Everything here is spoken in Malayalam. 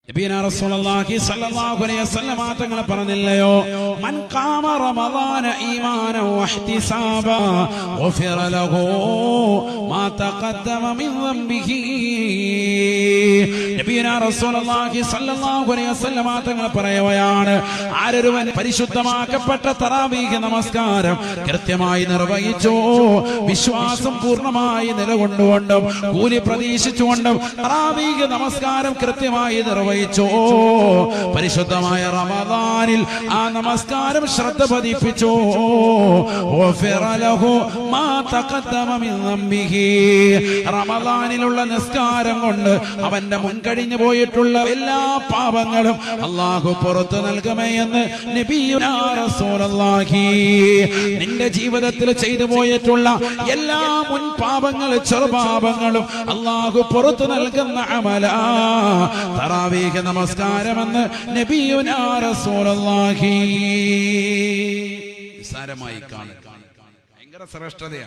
നബിയനാ റസൂലുള്ളാഹി സ്വല്ലല്ലാഹു അലൈഹി വസല്ലം തങ്ങൾ പറഞ്ഞില്ലയോ, മൻ ഖാമ റമദാന ഈമാനൻ വഹ്തിസാബാ ഗുഫിറ ലഹു മാ തഖദ്ദമ മിൻ ദംബിഹി. നബിയനാ റസൂലുള്ളാഹി സ്വല്ലല്ലാഹു അലൈഹി വസല്ലം തങ്ങൾ പറയുകയാണ്, ആരൊരുവൻ പരിശുദ്ധമാക്കപ്പെട്ട തറാവീഹ് നമസ്കാരം കൃത്യമായി നിർവഹിച്ചു, വിശ്വാസം പൂർണ്ണമായി നിലകൊണ്ടുകൊണ്ടും കൂലി പ്രതീക്ഷിച്ചുകൊണ്ടും തറാവീഹ് നമസ്കാരം കൃത്യമായി നിർവഹിച്ചു, പരിശുദ്ധമായ റമദാനിൽ ആ നമസ്കാരം ശ്രദ്ധ പതിപ്പിച്ചു, റമദാനിലുള്ള നിസ്കാരം കൊണ്ട് അവന്റെ മുൻകഴിഞ്ഞു പോയിട്ടുള്ള എല്ലാ പാപങ്ങളും അല്ലാഹു പുറത്തു നൽകുമേ എന്ന് നബിയുനാ റസൂലുള്ളാഹി. നിന്റെ ജീവിതത്തിൽ ചെയ്തു പോയിട്ടുള്ള എല്ലാ മുൻ പാപങ്ങളും ചെറുപാപങ്ങളും അല്ലാഹു പുറത്തു നൽകുന്ന അമലാ തറാവീഹ് നമസ്കാരമെന്ന് നബിയുനാ റസൂലുള്ളാഹി. നിസ്സാരമായി കാണുക, ഭയങ്കര ശ്രേഷ്ഠതയാണ്.